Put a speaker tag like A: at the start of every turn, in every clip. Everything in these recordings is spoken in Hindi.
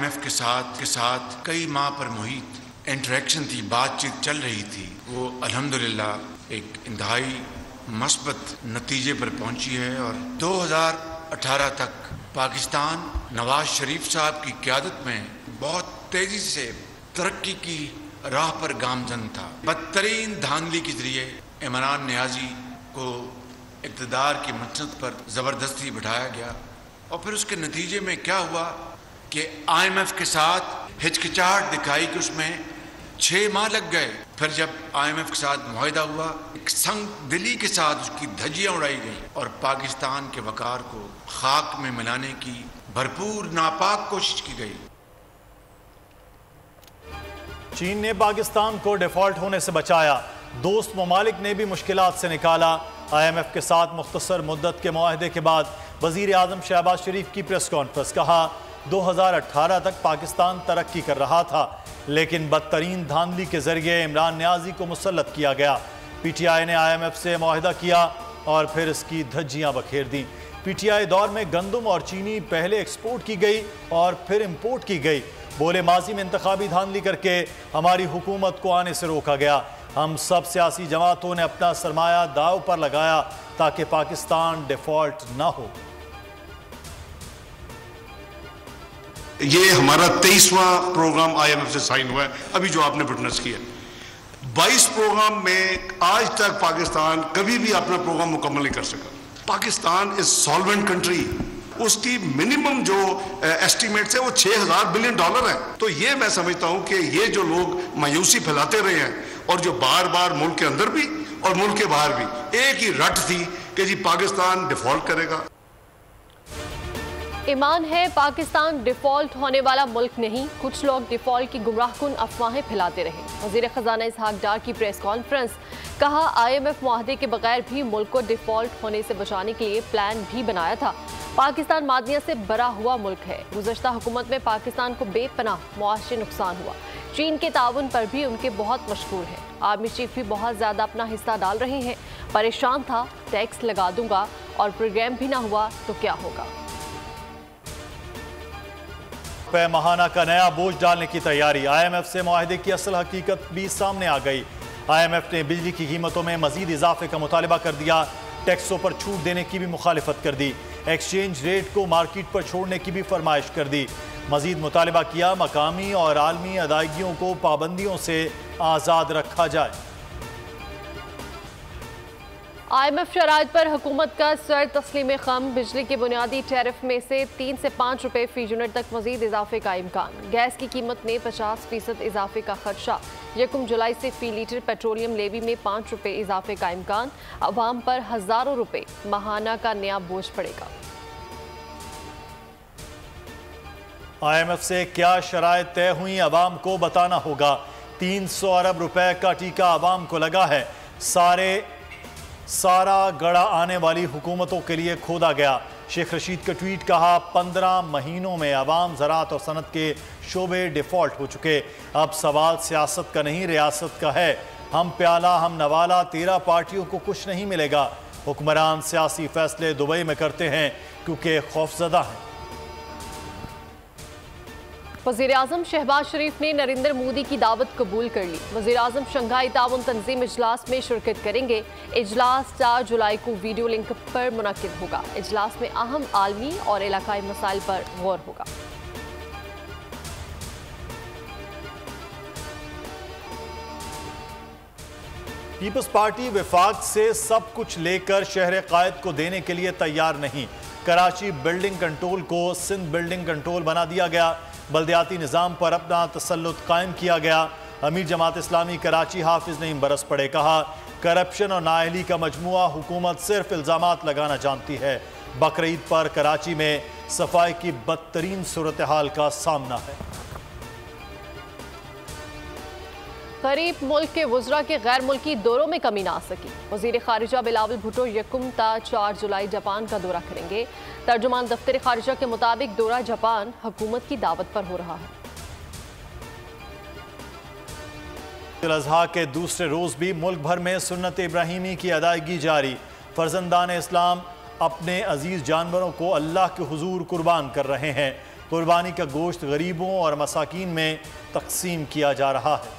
A: IMF के साथ कई माह पर मुहित इंटरेक्शन थी, बातचीत चल रही थी, वो अल्हम्दुलिल्लाह एक इंतहाई मस्बत नतीजे पर पहुंची है और 2018 तक पाकिस्तान नवाज शरीफ साहब की क़यादत में बहुत तेजी से तरक्की की राह पर गामजन था। बदतरीन धांधली के जरिए इमरान नियाजी को इक़्तिदार की मसनद पर ज़बरदस्ती बिठाया गया और फिर उसके नतीजे में क्या हुआ कि IMF के साथ हिचकिचाहट दिखाई कि उसमें 6 माह लग गए। फिर जब IMF के साथ मुआहिदा हुआ, एक संग दिली के साथ उसकी धज्जियां उड़ाई गई और पाकिस्तान के वकार को खाक में मिलाने की भरपूर नापाक कोशिश की गई।
B: चीन ने पाकिस्तान को डिफॉल्ट होने से बचाया, दोस्त ममालिक ने भी मुश्किलात से निकाला। IMF के साथ मुख्तसर मुद्दत के मुआहदे के बाद वज़ीर आज़म शहबाज शरीफ की प्रेस कॉन्फ्रेंस। कहा 2018 तक पाकिस्तान तरक्की कर रहा था, लेकिन बदतरीन धांधली के जरिए इमरान नियाजी को मुसल्लत किया गया। PTI ने IMF से मुआहदा किया और फिर इसकी धज्जियां बखेर दी। PTI दौर में गंदम और चीनी पहले एक्सपोर्ट की गई और फिर इंपोर्ट की गई। बोले माजी में इंतखाबी धांधली करके हमारी हुकूमत को आने से रोका गया। हम सब सियासी जमातों ने अपना सरमाया दाव पर लगाया ताकि पाकिस्तान डिफॉल्ट ना हो।
C: ये हमारा 23वां प्रोग्राम IMF से साइन हुआ है, अभी जो आपने विटनेस किया। 22 प्रोग्राम में आज तक पाकिस्तान कभी भी अपना प्रोग्राम मुकम्मल नहीं कर सका। पाकिस्तान इज सॉल्वेंट कंट्री, उसकी मिनिमम जो एस्टिमेट्स है वो $6000 बिलियन है। तो ये मैं समझता हूं कि ये जो लोग मायूसी फैलाते रहे हैं और जो बार बार मुल्क के अंदर भी और मुल्क के बाहर भी एक ही रट थी कि जी पाकिस्तान डिफॉल्ट करेगा।
D: ईमान है पाकिस्तान डिफॉल्ट होने वाला मुल्क नहीं, कुछ लोग डिफॉल्ट की गुमराहकुन अफवाहें फैलाते रहे। वज़ीर ख़ज़ाना इसहाक डार की प्रेस कॉन्फ्रेंस। कहा IMF मुआहदे के बगैर भी मुल्क को डिफॉल्ट होने से बचाने के लिए प्लान भी बनाया था। पाकिस्तान मादिया से भरा हुआ मुल्क है। गुज़श्ता हुकूमत में पाकिस्तान को बेपनाह मुआशी नुकसान हुआ। चीन के ताउन पर भी उनके बहुत मशहूर है। आर्मी चीफ भी बहुत ज़्यादा अपना हिस्सा डाल रहे हैं। परेशान था, टैक्स लगा दूंगा और प्रोग्राम भी ना हुआ तो क्या होगा।
B: माहाना का नया बोझ डालने की तैयारी। IMF से मुआहदे की असल हकीकत भी सामने आ गई। IMF ने बिजली की कीमतों में मजीद इजाफे का मुतालबा कर दिया, टैक्सों पर छूट देने की भी मुखालिफत कर दी, एक्सचेंज रेट को मार्केट पर छोड़ने की भी फरमाइश कर दी। मजीद मुतालबा किया मकामी और आलमी अदायगियों को पाबंदियों से आज़ाद रखा जाए।
D: IMF शराइत पर हुकूमत का सर तस्लीम खम। बिजली के बुनियादी टैरिफ में से 3 से 5 रुपए फी यूनिट तक मजीद इजाफे का इम्कान। गैस की कीमत में 50% इजाफे का खदशा। 1 जुलाई से फी लीटर पेट्रोलियम लेवी में 5 रुपए इजाफे का इम्कान। अवाम पर हजारों रुपए माहाना का नया बोझ पड़ेगा।
B: IMF से क्या शराइत तय हुई अवाम को बताना होगा। 300 अरब रुपए का टीका अवाम को लगा है। सारा गड़ा आने वाली हुकूमतों के लिए खोदा गया। शेख रशीद का ट्वीट। कहा 15 महीनों में अवाम ज़राअत और सनत के शोबे डिफ़ॉल्ट हो चुके। अब सवाल सियासत का नहीं रियासत का है। हम प्याला हम नवाला, 13 पार्टियों को कुछ नहीं मिलेगा। हुक्मरान सियासी फैसले दुबई में करते हैं क्योंकि खौफजदा हैं।
D: वज़ीर आज़म शहबाज शरीफ ने नरेंद्र मोदी की दावत कबूल कर ली। वज़ीर आज़म शंघाई ताउन तंजीम इजलास में शिरकत करेंगे। इजलास 4 जुलाई को वीडियो लिंक पर मुनक्किद होगा। इजलास में अहम आलमी और इलाकाई मसाइल पर गौर होगा।
B: पीपल्स पार्टी विफाक से सब कुछ लेकर शहर कायद को देने के लिए तैयार नहीं। कराची बिल्डिंग कंट्रोल को सिंध बिल्डिंग कंट्रोल बना दिया गया। बल्दियाती निज़ाम पर अपना तसल्लुत कायम किया गया। अमीर जमात इस्लामी कराची हाफिज नईम बरस पड़े। कहा करप्शन और नाअहली का मजमुआ, हुकूमत सिर्फ इल्ज़ामात लगाना जानती है। बकरीद पर कराची में सफाई की बदतरीन सूरत हाल का सामना है।
D: गरीब मुल्क के वज़रा के गैर मुल्की दौरों में कमी ना आ सकी। वज़ीर खारिजा बिलावल भुट्टो 1 ता 4 जुलाई जापान का दौरा करेंगे। तर्जुमान दफ्तर खारिजा के मुताबिक दौरा जापान हुकूमत की दावत पर हो रहा है।
B: अज़हा के दूसरे रोज भी मुल्क भर में सुन्नत इब्राहिमी की अदायगी जारी। फर्जंदान इस्लाम अपने अजीज जानवरों को अल्लाह के हुजूर कुर्बान कर रहे हैं। कुर्बानी का गोश्त गरीबों और मसाकीन में तकसीम किया जा रहा है।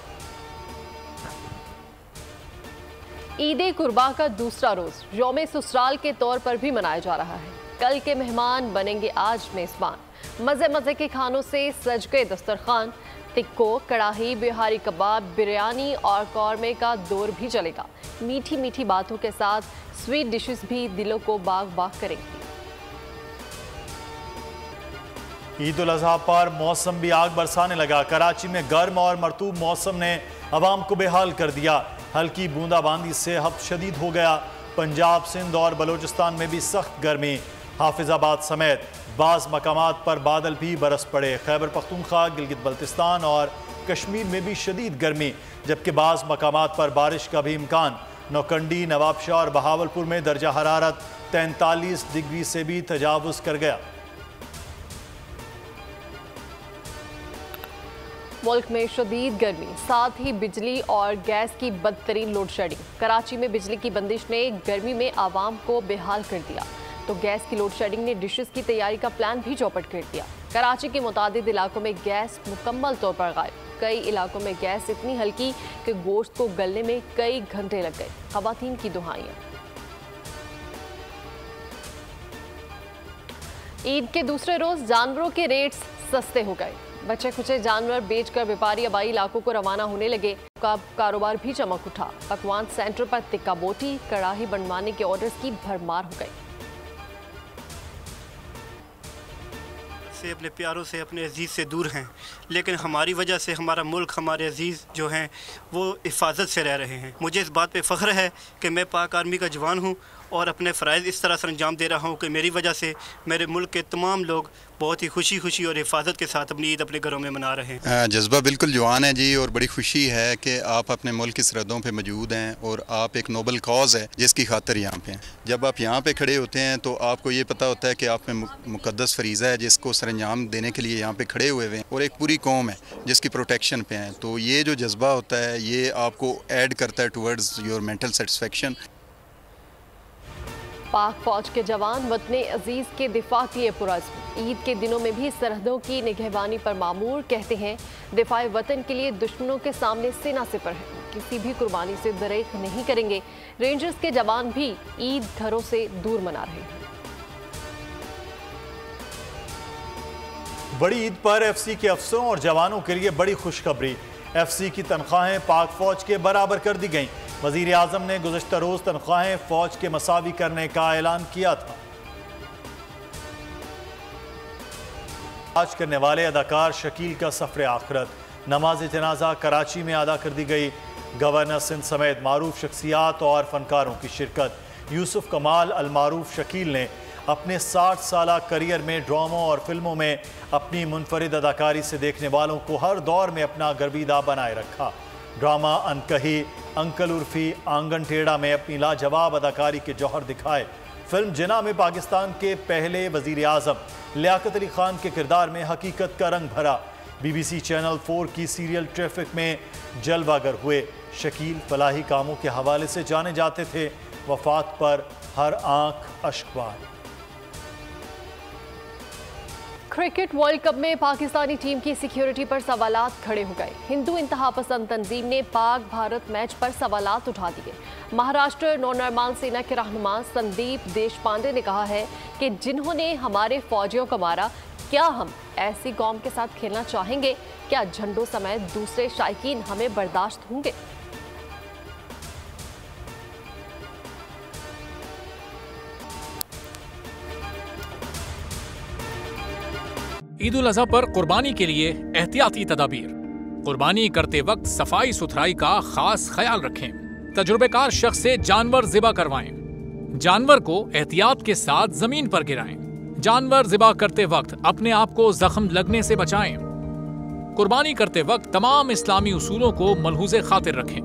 D: ईद कुर्बा का दूसरा रोज यौम ससुराल के तौर पर भी मनाया जा रहा है। कल के मेहमान बनेंगे आज मेजबान। मजे मजे के खानों से सज गए दस्तरखान। टिक्को, कड़ाही, बिहारी कबाब, बिरयानी और कौरमे का दौर भी चलेगा। मीठी मीठी बातों के साथ स्वीट डिशेस भी दिलों को बाग बाग करेंगी।
B: ईद उल अजहा पर मौसम भी आग बरसाने लगा। कराची में गर्म और मरतूब मौसम ने अवाम को बेहाल कर दिया। हल्की बूंदाबांदी से हब शदीद हो गया। पंजाब, सिंध और बलूचिस्तान में भी सख्त गर्मी। हाफिजाबाद समेत बाज़ मकामात पर बादल भी बरस पड़े। खैबर पख्तूनख्वा, गिलगित बल्तिस्तान और कश्मीर में भी शदीद गर्मी, जबकि बाज़ मकामात पर बारिश का भी इम्कान। नौकंडी, नवाबशाह और बहावलपुर में दर्जा हरारत 43 डिग्री से भी तजावुज़ कर गया।
D: मुल्क में शदीद गर्मी, साथ ही बिजली और गैस की बदतरीन लोड शेडिंग। कराची में बिजली की बंदिश ने गर्मी में आवाम को बेहाल कर दिया, तो गैस की लोड शेडिंग ने डिशेस की तैयारी का प्लान भी चौपट कर दिया। कराची के मुतादिद इलाकों में गैस मुकम्मल तौर पर गायब। कई इलाकों में गैस इतनी हल्की कि गोश्त को गलने में कई घंटे लग गए। खवातीन की दुहाइयां। ईद के दूसरे रोज जानवरों के रेट्स सस्ते हो गए। बचे खुचे जानवर बेचकर व्यापारी आबाई इलाकों को रवाना होने लगे। कारोबार भी चमक उठा। पकवान सेंटर पर तिक्का बोटी, कड़ाही बनवाने के ऑर्डर्स की भरमार हो गई।
E: से अपने प्यारों से, अपने अजीज़ से दूर हैं, लेकिन हमारी वजह से हमारा मुल्क, हमारे अजीज़ जो हैं वो हिफाजत से रह रहे हैं। मुझे इस बात पे फ़ख्र है कि मैं पाक आर्मी का जवान हूँ और अपने फ़राइज़ इस तरह से अंजाम दे रहा हूँ कि मेरी वजह से मेरे मुल्क के तमाम लोग बहुत ही खुशी और हिफाजत के साथ अपनी ईद अपने घरों में मना रहे हैं।
F: जज्बा बिल्कुल जवान है जी, और बड़ी खुशी है कि आप अपने मुल्क की सरहदों पे मौजूद हैं और आप एक नोबल कॉज है जिसकी खातिर यहाँ पे हैं। जब आप यहाँ पे खड़े होते हैं तो आपको ये पता होता है कि आप में मुकद्दस फरीज़ा है जिसको सरंजाम देने के लिए यहाँ पे खड़े हुए हैं, और एक पूरी कौम है जिसकी प्रोटेक्शन पे हैं। तो ये जो जज्बा होता है ये आपको ऐड करता है टुवर्ड्स योर मेंटल सेटिस्फेक्शन।
D: पाक फौज के जवान वतने अजीज के दिफा किए पुरज़्म। ईद के दिनों में भी सरहदों की निगहबानी पर मामूर। कहते हैं दिफाए वतन के लिए दुश्मनों के सामने सीना सिपर है, किसी भी कुर्बानी से दरेक नहीं करेंगे। रेंजर्स के जवान भी ईद घरों से दूर मना रहे हैं।
B: बड़ी ईद पर एफसी के अफसरों और जवानों के लिए बड़ी खुशखबरी। एफसी की तनख्वाहें पाक फौज के बराबर कर दी गईं। वजीर आजम ने गुज़श्ता रोज तनख्वाहें फौज के मसावी करने का ऐलान किया था। आज करने वाले अदाकार शकील का सफर आखिरत। नमाज जनाजा कराची में अदा कर दी गई। गवर्नर सिंध समेत मारूफ शख्सियात और फनकारों की शिरकत। यूसुफ कमाल अल मारूफ शकील ने अपने 60 साला करियर में ड्रामों और फिल्मों में अपनी मुनफरिद अदाकारी से देखने वालों को हर दौर में अपना गर्विदा बनाए रखा। ड्रामा अनकही, अंकल उर्फी, आंगन टेढ़ा में अपनी लाजवाब अदाकारी के जौहर दिखाए। फिल्म जिना में पाकिस्तान के पहले वजीर आज़म लियाकत अली खान के किरदार में हकीकत का रंग भरा। BBC चैनल 4 की सीरियल ट्रैफिक में जलवागर हुए। शकील फलाही कामों के हवाले से जाने जाते थे। वफात पर हर आंख अश्कबार।
D: क्रिकेट वर्ल्ड कप में पाकिस्तानी टीम की सिक्योरिटी पर सवालात खड़े हो गए। हिंदू इंतहा पसंद तंजीम ने पाक भारत मैच पर सवालात उठा दिए। महाराष्ट्र नौनिर्माण सेना के रहनुमा संदीप देशपांडे ने कहा है कि जिन्होंने हमारे फौजियों को मारा, क्या हम ऐसी कौम के साथ खेलना चाहेंगे? क्या झंडों समेत दूसरे शायकीन हमें बर्दाश्त होंगे?
G: ईद उल अज़हा पर कुर्बानी के लिए एहतियाती तदाबीर। कुर्बानी करते वक्त सफाई सुथराई का खास ख्याल रखें। तजुर्बेकार शख्स से जानवर ज़िबा करवाएं। जानवर को एहतियात के साथ जमीन पर गिराएं। जानवर ज़िबा करते वक्त अपने आप को जख्म लगने से बचाएं। कुर्बानी करते वक्त तमाम इस्लामी उसूलों को मलहूज़े खातिर रखें।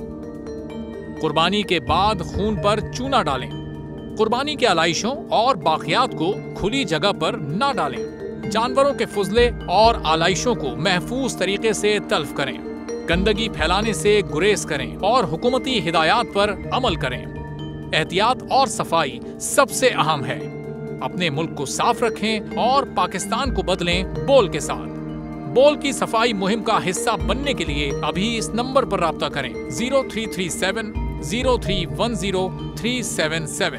G: कुर्बानी के बाद खून पर चूना डालें। कुर्बानी के आलाइशों और बाकियात को खुली जगह पर न डालें। जानवरों के फुजले और आलाइशों को महफूज तरीके से तल्फ करें। गंदगी फैलाने से गुरेज करें और हुकूमती हिदायत पर अमल करें। एहतियात और सफाई सबसे अहम है। अपने मुल्क को साफ रखें और पाकिस्तान को बदलें बोल के साथ। बोल की सफाई मुहिम का हिस्सा बनने के लिए अभी इस नंबर पर राब्ता करें 0337-0310-377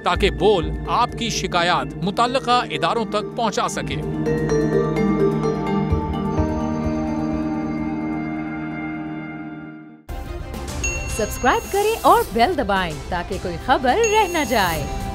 G: ताकि बोल आपकी शिकायत मुतल्लिका इदारों तक पहुंचा सके।
H: सब्सक्राइब करें और बेल दबाएं ताकि कोई खबर रह न जाए।